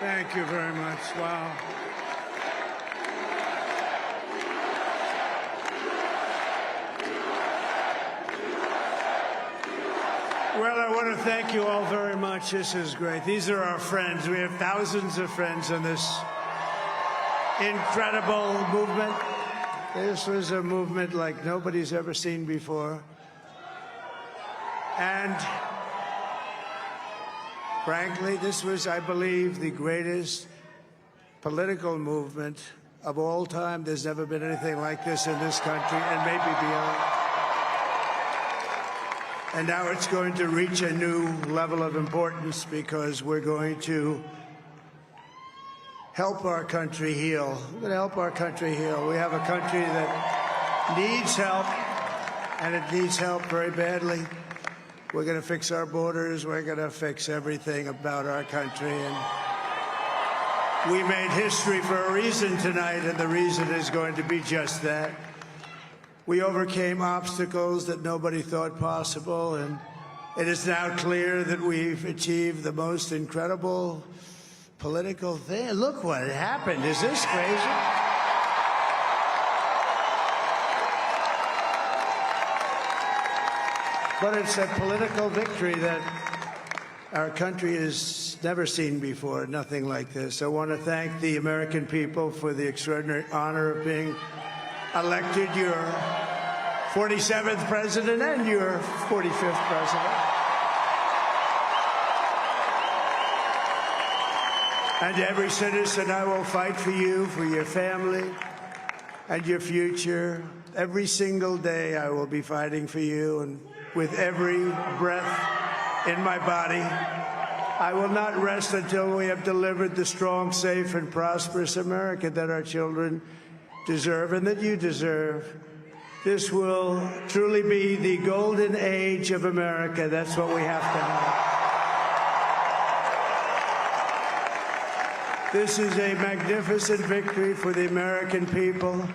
Thank you very much. Wow. Well, I want to thank you all very much. This is great. These are our friends. We have thousands of friends in this incredible movement. This was a movement like nobody's ever seen before. And frankly, this was, I believe, the greatest political movement of all time. There's never been anything like this in this country and maybe beyond. And now it's going to reach a new level of importance because we're going to help our country heal. We're going to help our country heal. We have a country that needs help, and it needs help very badly. We're going to fix our borders. We're going to fix everything about our country. And we made history for a reason tonight, and the reason is going to be just that. We overcame obstacles that nobody thought possible, and it is now clear that we've achieved the most incredible political thing. Look what happened. Is this crazy? But it's a political victory that our country has never seen before, nothing like this. I want to thank the American people for the extraordinary honor of being elected your 47th president and your 45th president. And to every citizen, I will fight for you, for your family, and your future. Every single day, I will be fighting for you, and with every breath in my body, I will not rest until we have delivered the strong, safe, and prosperous America that our children deserve and that you deserve. This will truly be the golden age of America. That's what we have to have. This is a magnificent victory for the American people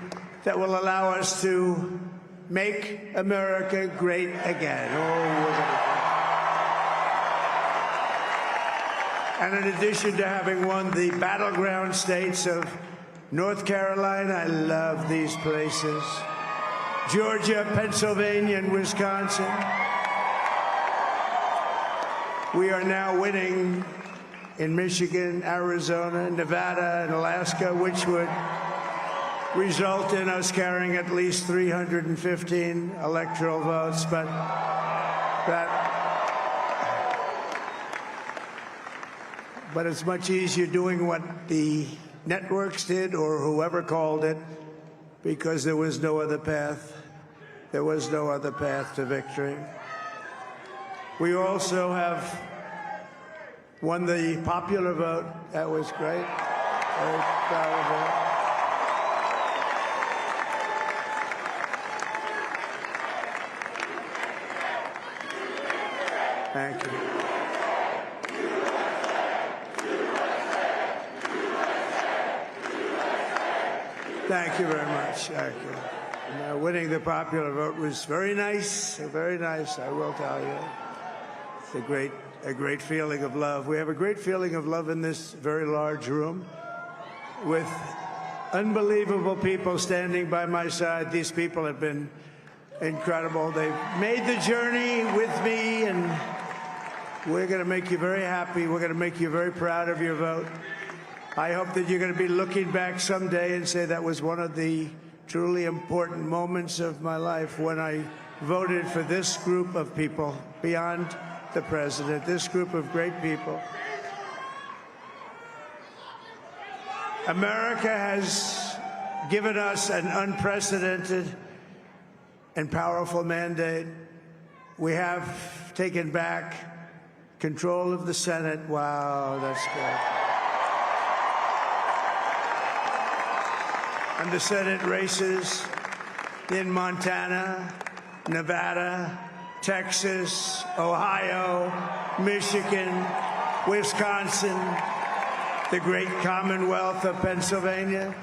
that will allow us to make America great again. And in addition to having won the battleground states of North Carolina, I love these places, Georgia, Pennsylvania, and Wisconsin, we are now winning in Michigan, Arizona, Nevada, and Alaska, which would result in us carrying at least 315 electoral votes. But it's much easier doing what the networks did or whoever called it, because there was no other path. There was no other path to victory. We also have won the popular vote. That was great. Very proud of that. Thank you. Thank you very much. Thank you. And, winning the popular vote was very nice, I will tell you. It's a great feeling of love. We have a great feeling of love in this very large room with unbelievable people standing by my side. These people have been incredible. They've made the journey with me, and we're going to make you very happy. We're going to make you very proud of your vote. I hope that you're going to be looking back someday and say that was one of the truly important moments of my life when I voted for this group of people beyond the president, this group of great people. America has given us an unprecedented and powerful mandate. We have taken back control of the Senate. Wow, that's good. And the Senate races in Montana, Nevada, Texas, Ohio, Michigan, Wisconsin, the great Commonwealth of Pennsylvania,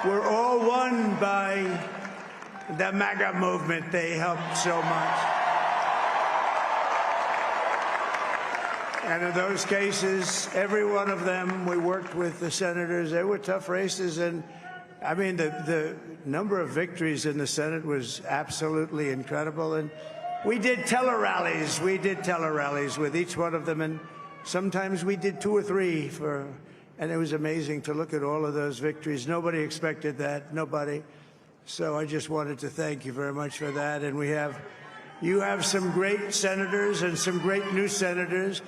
were all won by the MAGA movement. They helped so much. And in those cases, every one of them, we worked with the senators. They were tough races. And I mean, the number of victories in the Senate was absolutely incredible. And we did tele-rallies. We did tele-rallies with each one of them. And sometimes we did 2 or 3 and it was amazing to look at all of those victories. Nobody expected that, nobody. So I just wanted to thank you very much for that. And you have some great senators and some great new senators.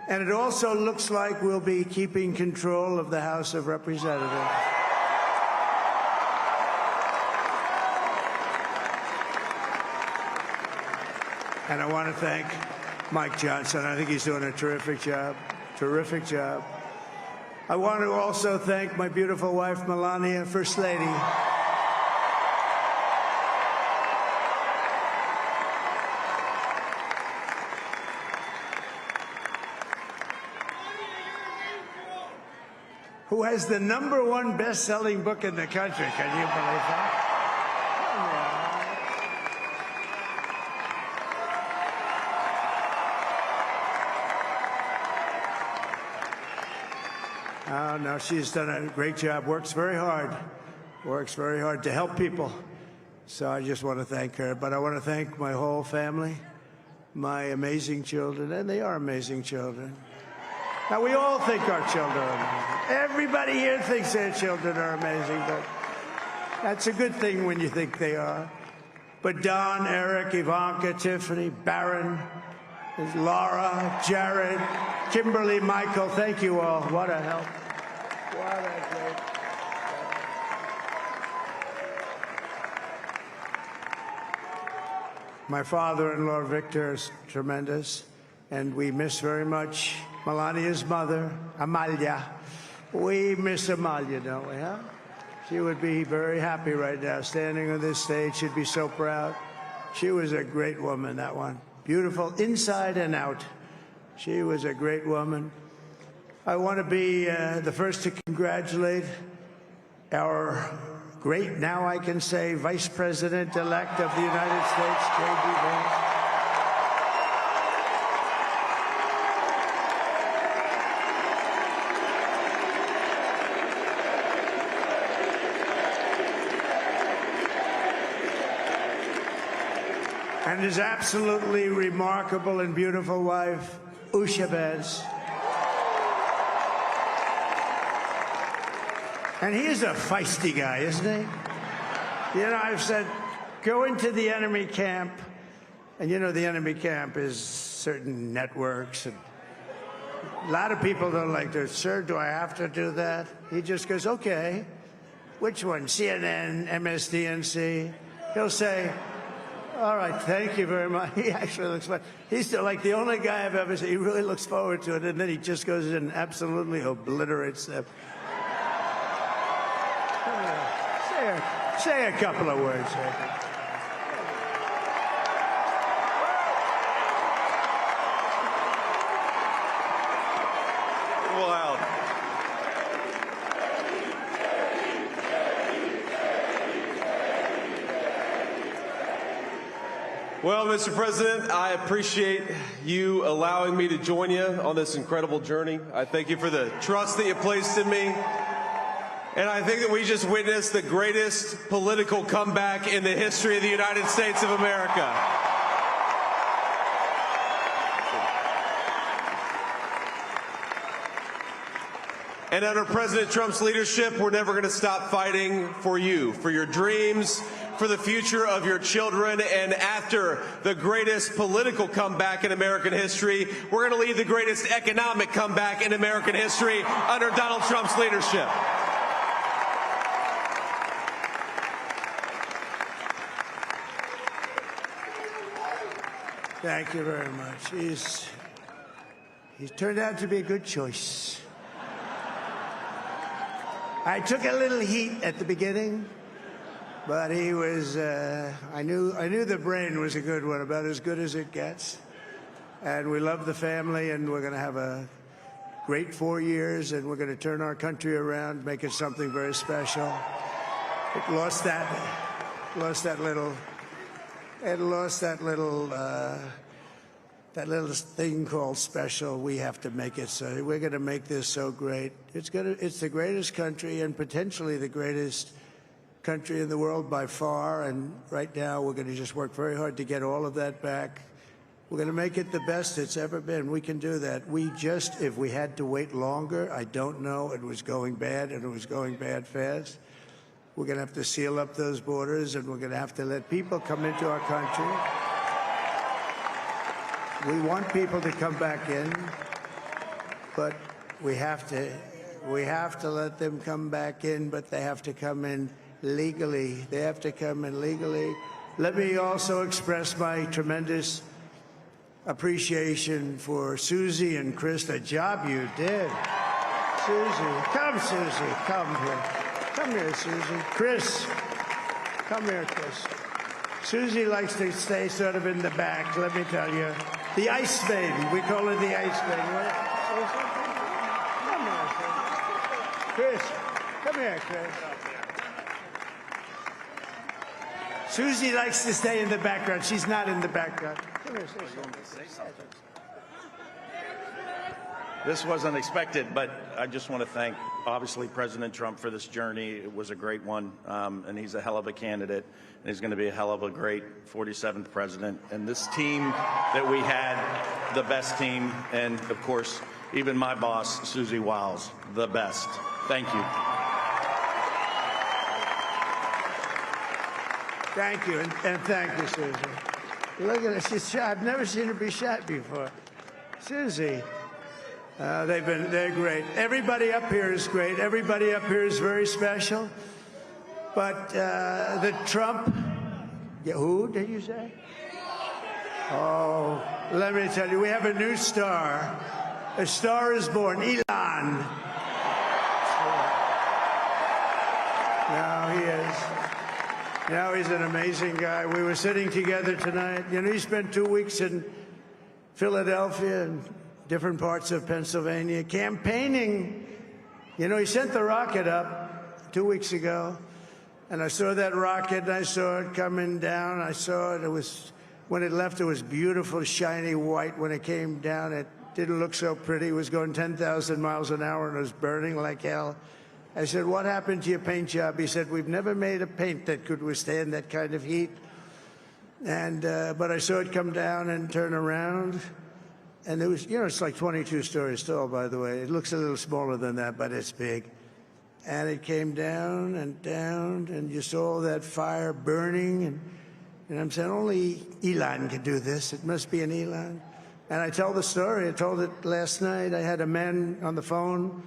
And it also looks like we'll be keeping control of the House of Representatives. And I want to thank Mike Johnson. I think he's doing a terrific job. Terrific job. I want to also thank my beautiful wife, Melania, First Lady. Who has the #1 best-selling book in the country. Can you believe that? Oh, no, she's done a great job, works very hard to help people. So I just want to thank her. But I want to thank my whole family, my amazing children, and they are amazing children. Now, we all think our children are amazing. Everybody here thinks their children are amazing, but that's a good thing when you think they are. But Don, Eric, Ivanka, Tiffany, Barron, Laura, Jared, Kimberly, Michael, thank you all. What a help. What a great. My father-in-law, Victor, is tremendous, and we miss very much Melania's mother, Amalia. We miss Amalia, don't we, huh? She would be very happy right now, standing on this stage. She'd be so proud. She was a great woman, that one. Beautiful inside and out. She was a great woman. I want to be the first to congratulate our great, now I can say, Vice President-elect of the United States, J.D. Vance. And his absolutely remarkable and beautiful wife, Usha Bez. And he is a feisty guy, isn't he? You know, I've said, go into the enemy camp, and you know the enemy camp is certain networks, and a lot of people don't like to, sir, do I have to do that? He just goes, okay, which one, CNN, MSDNC? He'll say, all right, thank you very much. He actually looks fun. He's still like the only guy I've ever seen. He really looks forward to it, and then he just goes in and absolutely obliterates them. Say a couple of words. Wow. Well, Mr. President, I appreciate you allowing me to join you on this incredible journey. I thank you for the trust that you placed in me. And I think that we just witnessed the greatest political comeback in the history of the United States of America. And under President Trump's leadership, we're never going to stop fighting for you, for your dreams, for the future of your children. And after the greatest political comeback in American history, we're going to lead the greatest economic comeback in American history under Donald Trump's leadership. Thank you very much. He's turned out to be a good choice. I took a little heat at the beginning, but he was, I knew the brain was a good one, about as good as it gets. And we love the family, and we're going to have a great 4 years, and we're going to turn our country around, make it something very special. It lost that little that little thing called special, we have to make it so. We're going to make this so great. It's the greatest country and potentially the greatest country in the world by far. And right now, we're going to just work very hard to get all of that back. We're going to make it the best it's ever been. We can do that. If we had to wait longer, I don't know. It was going bad, and it was going bad fast. We're going to have to seal up those borders, and we're going to have to let people come into our country. We want people to come back in, but we have to let them come back in, but they have to come in legally. They have to come in legally. Let me also express my tremendous appreciation for Susie and Chris, the job you did. Susie, come here. Come here, Susie. Chris, come here, Chris. Susie likes to stay sort of in the back, let me tell you. The ice baby, we call her the ice baby. Come here, Chris. Come here, Chris. Susie likes to stay in the background. She's not in the background. Come here, Susie. This was unexpected, but I just want to thank, obviously, President Trump for this journey. It was a great one, and he's a hell of a candidate, and he's going to be a hell of a great 47th president. And this team that we had, the best team, and, of course, even my boss, Susie Wiles, the best. Thank you. Thank you, and thank you, Susie. Look at her. She's shot. I've never seen her be shot before. Susie. They're great. Everybody up here is great. Everybody up here is very special. But the Trump, who did you say? Oh, let me tell you, we have a new star. A star is born, Elon. Now he is. Now he's an amazing guy. We were sitting together tonight. You know, he spent 2 weeks in Philadelphia and different parts of Pennsylvania, campaigning. You know, he sent the rocket up 2 weeks ago, and I saw that rocket, and I saw it coming down. I saw it. It was, when it left, it was beautiful, shiny white. When it came down, it didn't look so pretty. It was going 10,000 miles an hour, and it was burning like hell. I said, what happened to your paint job? He said, we've never made a paint that could withstand that kind of heat. And but I saw it come down and turn around. And it was, you know, it's like 22 stories tall, by the way. It looks a little smaller than that, but it's big. And it came down, and you saw that fire burning. And I'm saying, only Elon could do this. It must be an Elon. And I tell the story. I told it last night. I had a man on the phone.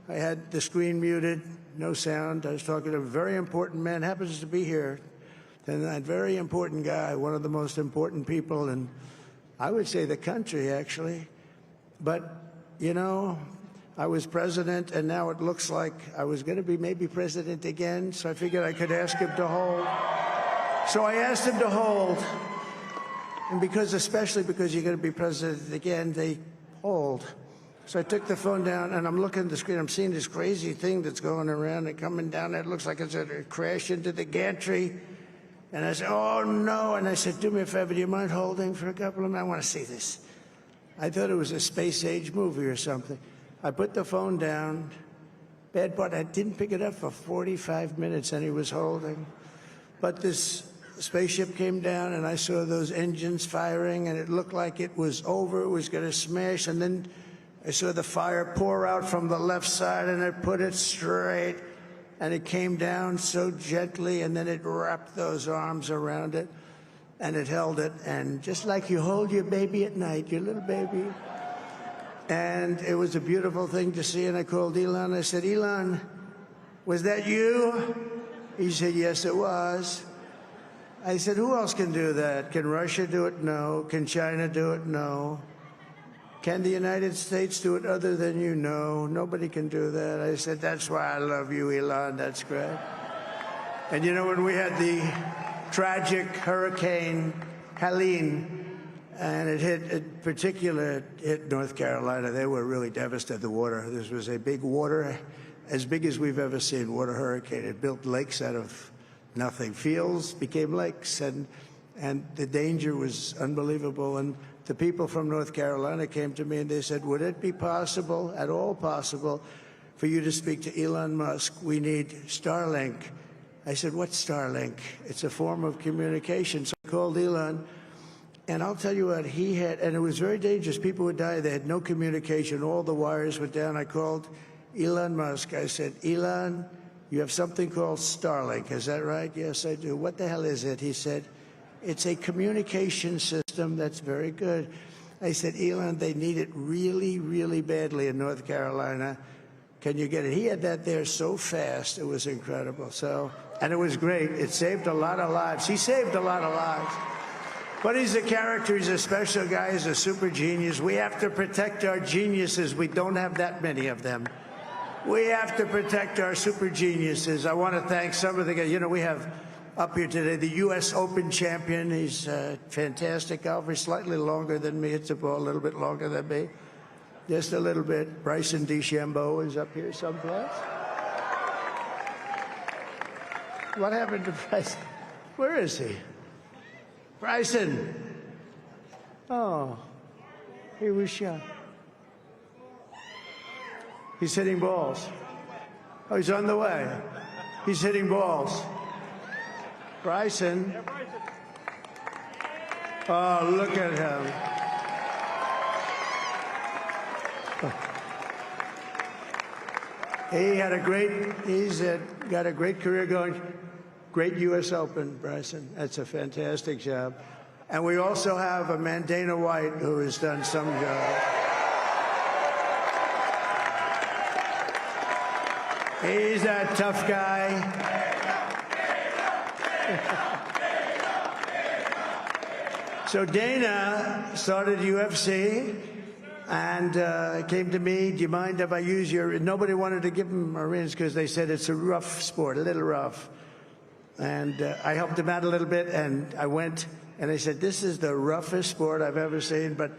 I had the screen muted, no sound. I was talking to a very important man, happens to be here. And that very important guy, one of the most important people in, I would say, the country, actually. But, you know, I was president, and now it looks like I was going to be maybe president again, so I figured I could ask him to hold. So I asked him to hold. And especially because you're going to be president again, they hold. So I took the phone down, and I'm looking at the screen. I'm seeing this crazy thing that's going around and coming down. It looks like it's going to crash into the gantry. And I said, oh, no. And I said, do me a favor, do you mind holding for a couple of minutes? I want to see this. I thought it was a space-age movie or something. I put the phone down. Bad part, I didn't pick it up for 45 minutes, and he was holding. But this spaceship came down, and I saw those engines firing, and it looked like it was over. It was going to smash. And then I saw the fire pour out from the left side, and it put it straight. And it came down so gently, and then it wrapped those arms around it, and it held it. And just like you hold your baby at night, your little baby. And it was a beautiful thing to see. And I called Elon. I said, Elon, was that you? He said, yes, it was. I said, who else can do that? Can Russia do it? No. Can China do it? No. Can the United States do it other than you? No, nobody can do that. I said, that's why I love you, Elon. That's great. And you know, when we had the tragic Hurricane Helene, and it hit North Carolina, they were really devastated, the water. This was a big water, as big as we've ever seen, water hurricane. It built lakes out of nothing. Fields became lakes, and the danger was unbelievable. And the people from North Carolina came to me and they said, would it be possible, at all possible, for you to speak to Elon Musk? We need Starlink. I said, what's Starlink? It's a form of communication. So I called Elon, and I'll tell you what, he had, and it was very dangerous. People would die. They had no communication. All the wires went down. I called Elon Musk. I said, Elon, you have something called Starlink. Is that right? Yes, I do. What the hell is it? He said, it's a communication system that's very good. I said, Elon, they need it really, really badly in North Carolina. Can you get it? He had that there so fast. It was incredible. So, and it was great. It saved a lot of lives. He saved a lot of lives. But he's a character. He's a special guy. He's a super genius. We have to protect our geniuses. We don't have that many of them. We have to protect our super geniuses. I want to thank some of the guys. You know, we have up here today the U.S. Open champion. He's a fantastic golfer. He's slightly longer than me. It's a ball a little bit longer than me. Just a little bit. Bryson DeChambeau is up here someplace. What happened to Bryson? Where is he? Bryson. Oh, he was shot. He's hitting balls. Oh, he's on the way. He's hitting balls. Bryson. Oh, look at him. He's got a great career going. Great U.S. Open, Bryson. That's a fantastic job. And we also have a man, Dana White, who has done some job. He's a tough guy. So Dana started UFC and came to me, do you mind if I use your... Nobody wanted to give him arenas because they said it's a rough sport, a little rough. And I helped him out a little bit, and I went, and I said, this is the roughest sport I've ever seen, but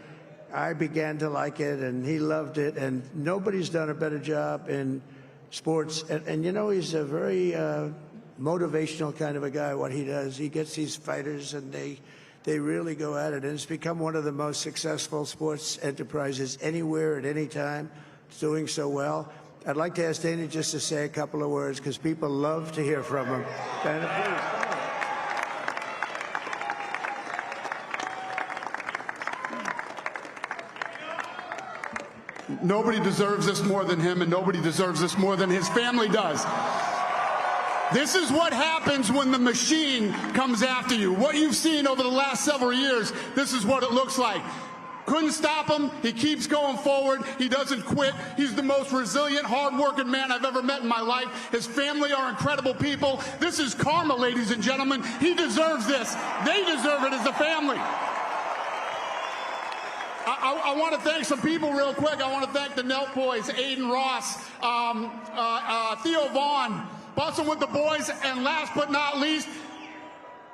I began to like it, and he loved it, and nobody's done a better job in sports. And you know, he's a very motivational kind of a guy, what he does. He gets these fighters, and they really go at it, and it's become one of the most successful sports enterprises anywhere at any time. It's doing so well. I'd like to ask Dana just to say a couple of words, because people love to hear from him. Dana, please. Nobody deserves this more than him, and nobody deserves this more than his family does. This is what happens when the machine comes after you. What you've seen over the last several years, this is what it looks like. Couldn't stop him. He keeps going forward. He doesn't quit. He's the most resilient, hard-working man I've ever met in my life. His family are incredible people. This is karma, ladies and gentlemen. He deserves this. They deserve it as a family. I want to thank some people real quick. I want to thank the Nelk boys, Aiden Ross, Theo Vaughn, busting with the boys, and last but not least,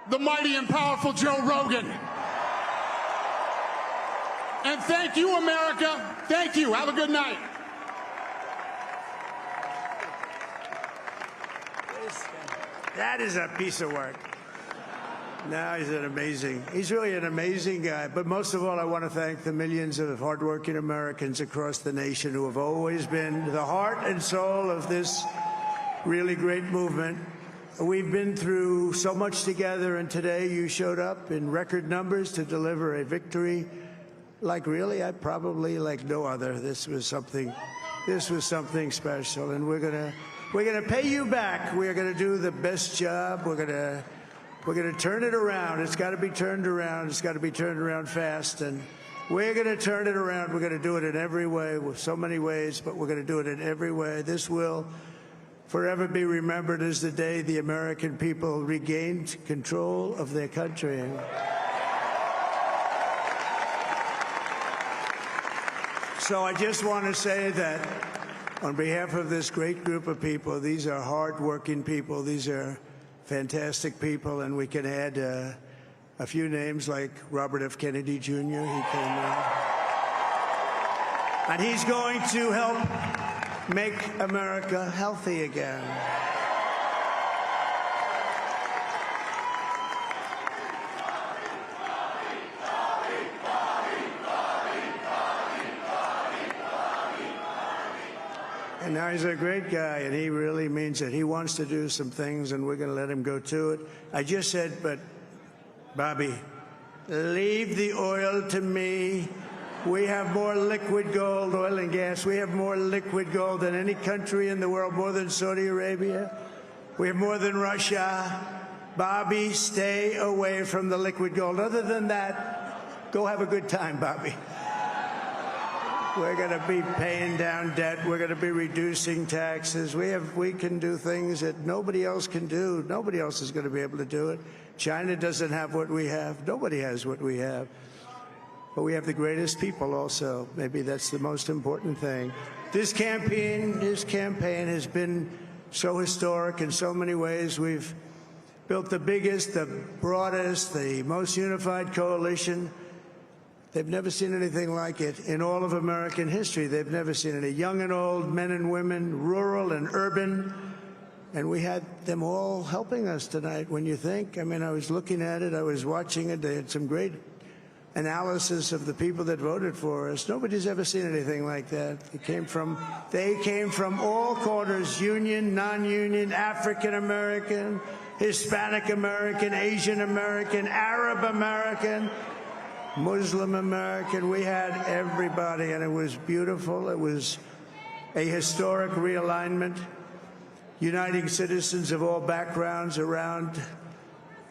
the mighty and powerful Joe Rogan. And thank you, America. Thank you. Have a good night. that is a piece of work. No, he's really an amazing guy. But most of all, I want to thank the millions of hardworking Americans across the nation who have always been the heart and soul of this really great movement. We've been through so much together, and today you showed up in record numbers to deliver a victory like probably like no other. This was something special, and we're gonna pay you back. We're gonna do the best job. We're gonna turn it around. It's got to be turned around. It's got to be turned around fast, and we're gonna turn it around. We're gonna do it in every way, with so many ways, but we're gonna do it in every way. This will forever be remembered as the day the American people regained control of their country. So I just want to say that on behalf of this great group of people, these are hard-working people. These are fantastic people, and we can add a few names like Robert F. Kennedy Jr. He came in. And he's going to help make America healthy again. guy's a great guy, and he really means it. He wants to do some things, and we're going to let him go to it. I just said, but, Bobby, leave the oil to me. We have more liquid gold, oil and gas. We have more liquid gold than any country in the world, more than Saudi Arabia. We have more than Russia. Bobby, stay away from the liquid gold. Other than that, go have a good time, Bobby. We're going to be paying down debt. We're going to be reducing taxes. We can do things that nobody else can do. Nobody else is going to be able to do it. China doesn't have what we have. Nobody has what we have. But we have the greatest people also. Maybe that's the most important thing. This campaign has been so historic in so many ways. We've built the biggest, the broadest, the most unified coalition. They've never seen anything like it in all of American history. They've never seen it. Young and old, men and women, rural and urban. And we had them all helping us tonight. When you think, I mean, I was looking at it, I was watching it. They had some great analysis of the people that voted for us. Nobody's ever seen anything like that. They came from all corners, union, non-union, African American, Hispanic American, Asian American, Arab American, Muslim American. We had everybody, and it was beautiful. It was a historic realignment, uniting citizens of all backgrounds around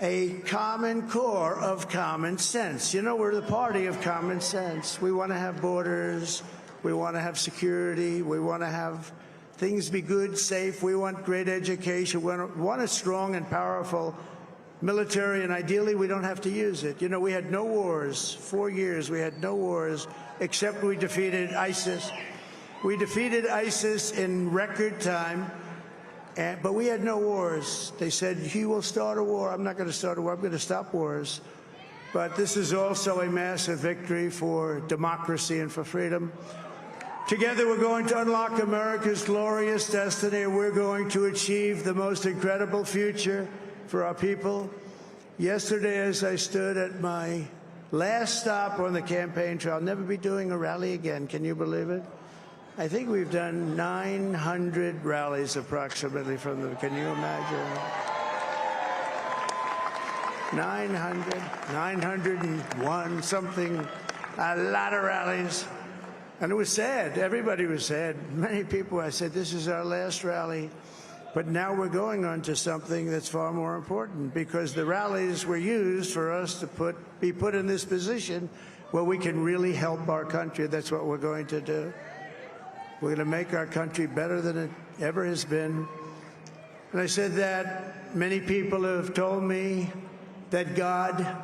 a common core of common sense. You know, we're the party of common sense. We want to have borders. We want to have security. We want to have things be good, safe. We want great education. We want a strong and powerful military, and ideally we don't have to use it. You know, we had no wars. 4 years we had no wars, except we defeated ISIS. We defeated ISIS in record time, but we had no wars. They said, he will start a war. I'm not going to start a war. I'm going to stop wars. But this is also a massive victory for democracy and for freedom. Together, we're going to unlock America's glorious destiny. We're going to achieve the most incredible future for our people. Yesterday, as I stood at my last stop on the campaign trail, I'll never be doing a rally again. Can you believe it? I think we've done 900 rallies approximately from them. Can you imagine? 901 something, a lot of rallies. And it was sad. Everybody was sad. Many people, I said, this is our last rally. But now we're going on to something that's far more important, because the rallies were used for us to be put in this position where we can really help our country. That's what we're going to do. We're going to make our country better than it ever has been. And I said that many people have told me that God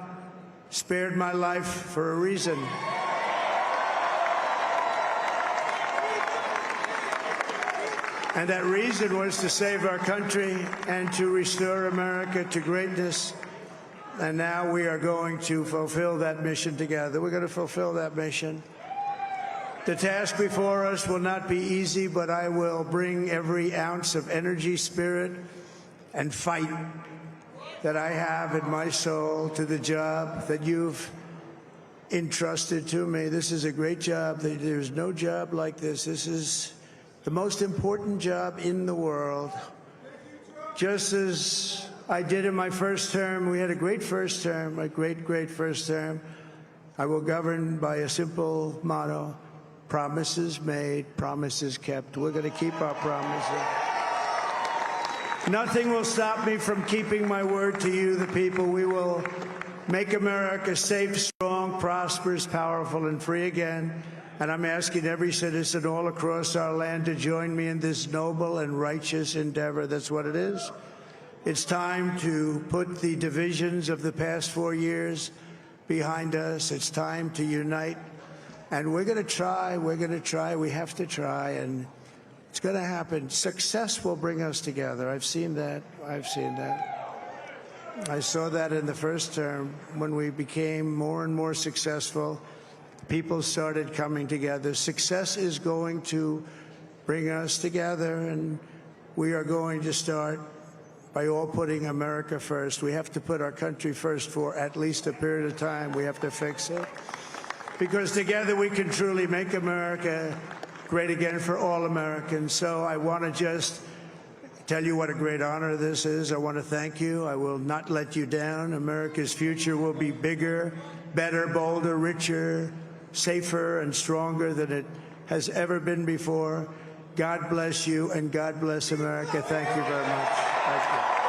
spared my life for a reason. And that reason was to save our country and to restore America to greatness. And now we are going to fulfill that mission together. We're going to fulfill that mission. The task before us will not be easy, but I will bring every ounce of energy, spirit, and fight that I have in my soul to the job that you've entrusted to me. This is a great job. There's no job like this. This is the most important job in the world. Just as I did in my first term, we had a great first term, a great first term. I will govern by a simple motto: promises made, promises kept. We're going to keep our promises. Nothing will stop me from keeping my word to you, the people. We will make America safe, strong, prosperous, powerful, and free again. And I'm asking every citizen all across our land to join me in this noble and righteous endeavor. That's what it is. It's time to put the divisions of the past 4 years behind us. It's time to unite. And we're going to try. We're going to try. We have to try. And it's going to happen. Success will bring us together. I've seen that. I've seen that. I saw that in the first term when we became more and more successful. People started coming together. Success is going to bring us together, and we are going to start by all putting America first. We have to put our country first for at least a period of time. We have to fix it, because together we can truly make America great again for all Americans. So I want to just tell you what a great honor this is. I want to thank you. I will not let you down. America's future will be bigger, better, bolder, richer, safer, and stronger than it has ever been before. God bless you, and God bless America. Thank you very much. Thank you.